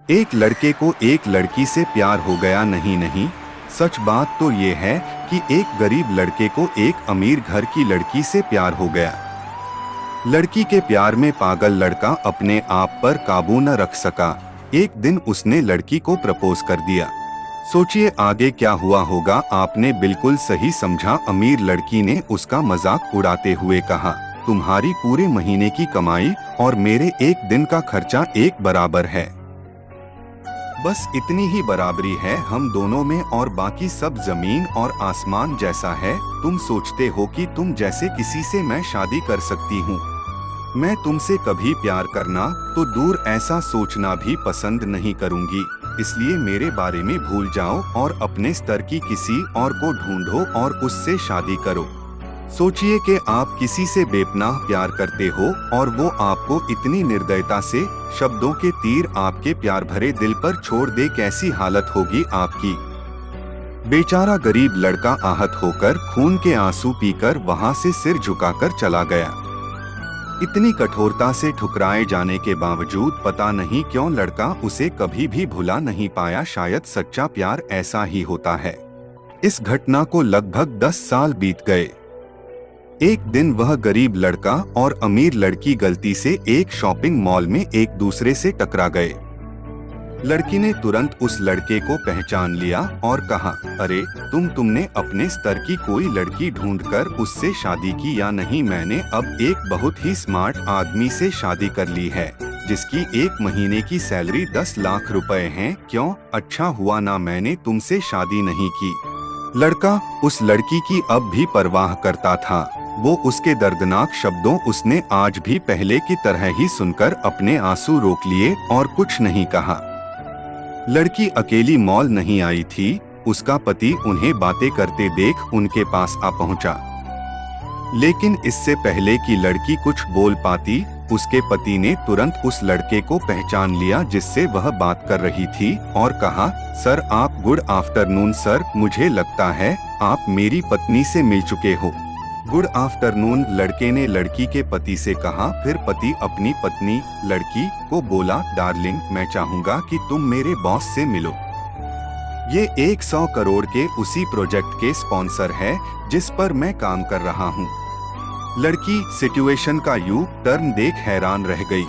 एक लड़के को एक लड़की से प्यार हो गया। नहीं, सच बात तो ये है कि एक गरीब लड़के को एक अमीर घर की लड़की से प्यार हो गया। लड़की के प्यार में पागल लड़का अपने आप पर काबू न रख सका। एक दिन उसने लड़की को प्रपोज कर दिया। सोचिए आगे क्या हुआ होगा। आपने बिल्कुल सही समझा। अमीर लड़की ने उसका मजाक उड़ाते हुए कहा, तुम्हारी पूरे महीने की कमाई और मेरे एक दिन का खर्चा एक बराबर है। बस इतनी ही बराबरी है हम दोनों में और बाकी सब जमीन और आसमान जैसा है। तुम सोचते हो कि तुम जैसे किसी से मैं शादी कर सकती हूँ। मैं तुमसे कभी प्यार करना तो दूर, ऐसा सोचना भी पसंद नहीं करूँगी। इसलिए मेरे बारे में भूल जाओ और अपने स्तर की किसी और को ढूंढो और उससे शादी करो। सोचिए कि आप किसी से बेपनाह प्यार करते हो और वो आपको इतनी निर्दयता से शब्दों के तीर आपके प्यार भरे दिल पर छोड़ दे, कैसी हालत होगी आपकी। बेचारा गरीब लड़का आहत होकर खून के आंसू पीकर वहां से सिर झुकाकर चला गया। इतनी कठोरता से ठुकराए जाने के बावजूद पता नहीं क्यों लड़का उसे कभी भी भुला नहीं पाया। शायद सच्चा प्यार ऐसा ही होता है। इस घटना को लगभग 10 साल बीत गए। एक दिन वह गरीब लड़का और अमीर लड़की गलती से एक शॉपिंग मॉल में एक दूसरे से टकरा गए। लड़की ने तुरंत उस लड़के को पहचान लिया और कहा, अरे तुमने अपने स्तर की कोई लड़की ढूंढकर उससे शादी की या नहीं? मैंने अब एक बहुत ही स्मार्ट आदमी से शादी कर ली है जिसकी एक महीने की सैलरी 10 लाख रुपए है। क्यों? अच्छा हुआ ना मैंने तुमसे शादी नहीं की। लड़का उस लड़की की अब भी परवाह करता था। वो उसके दर्दनाक शब्दों उसने आज भी पहले की तरह ही सुनकर अपने आंसू रोक लिए और कुछ नहीं कहा। लड़की अकेली मॉल नहीं आई थी। उसका पति उन्हें बातें करते देख उनके पास आ पहुंचा। लेकिन इससे पहले कि लड़की कुछ बोल पाती, उसके पति ने तुरंत उस लड़के को पहचान लिया जिससे वह बात कर रही थी और कहा, सर आप गुड आफ्टरनून सर, मुझे लगता है आप मेरी पत्नी से मिल चुके हो। गुड आफ्टरनून, लड़के ने लड़की के पति से कहा। फिर पति अपनी पत्नी लड़की को बोला, डार्लिंग मैं चाहूंगा कि तुम मेरे बॉस से मिलो। ये 100 करोड़ के उसी प्रोजेक्ट के स्पॉन्सर है जिस पर मैं काम कर रहा हूँ। लड़की सिचुएशन का यू टर्न देख हैरान रह गई।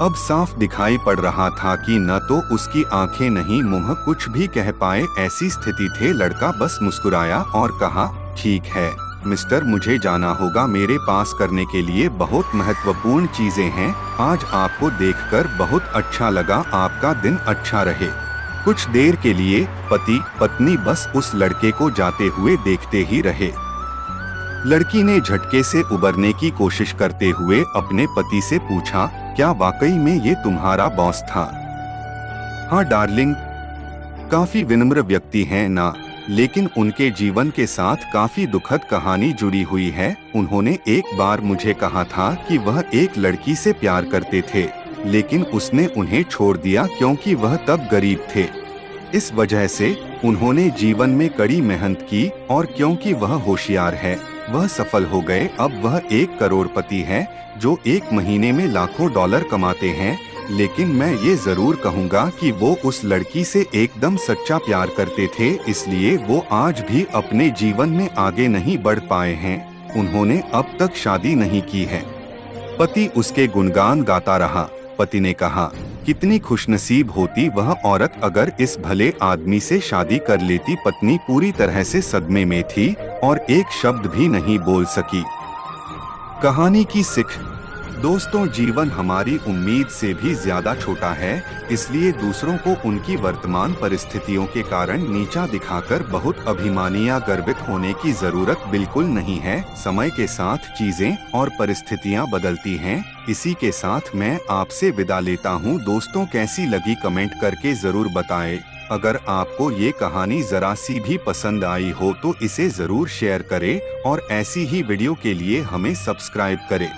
अब साफ दिखाई पड़ रहा था कि न तो उसकी आंखें नहीं मुंह कुछ भी कह पाए, ऐसी स्थिति थे। लड़का बस मुस्कुराया और कहा, ठीक है मिस्टर, मुझे जाना होगा। मेरे पास करने के लिए बहुत महत्वपूर्ण चीजें हैं। आज आपको देखकर बहुत अच्छा लगा। आपका दिन अच्छा रहे। कुछ देर के लिए पति पत्नी बस उस लड़के को जाते हुए देखते ही रहे। लड़की ने झटके से उबरने की कोशिश करते हुए अपने पति से पूछा, क्या वाकई में ये तुम्हारा बॉस था? हाँ डार्लिंग। काफी विनम्र व्यक्ति हैं ना, लेकिन उनके जीवन के साथ काफी दुखद कहानी जुड़ी हुई है। उन्होंने एक बार मुझे कहा था कि वह एक लड़की से प्यार करते थे, लेकिन उसने उन्हें छोड़ दिया क्योंकि वह तब गरीब थे। इस वजह से उन्होंने जीवन में कड़ी मेहनत की और क्योंकि वह होशियार है, वह सफल हो गए। अब वह एक करोड़पति है जो एक महीने में लाखों डॉलर कमाते हैं। लेकिन मैं ये जरूर कहूँगा कि वो उस लड़की से एकदम सच्चा प्यार करते थे, इसलिए वो आज भी अपने जीवन में आगे नहीं बढ़ पाए हैं। उन्होंने अब तक शादी नहीं की है। पति उसके गुणगान गाता रहा। पति ने कहा, कितनी खुशनसीब होती वह औरत अगर इस भले आदमी से शादी कर लेती। पत्नी पूरी तरह से सदमे में थी और एक शब्द भी नहीं बोल सकी। कहानी की सीख, दोस्तों जीवन हमारी उम्मीद से भी ज्यादा छोटा है, इसलिए दूसरों को उनकी वर्तमान परिस्थितियों के कारण नीचा दिखाकर बहुत अभिमानी या गर्वित होने की जरूरत बिल्कुल नहीं है। समय के साथ चीजें और परिस्थितियां बदलती हैं। इसी के साथ मैं आपसे विदा लेता हूं। दोस्तों कैसी लगी कमेंट करके जरूर बताएं। अगर आपको ये कहानी जरा सी भी पसंद आई हो तो इसे जरूर शेयर करें और ऐसी ही वीडियो के लिए हमें सब्सक्राइब करें।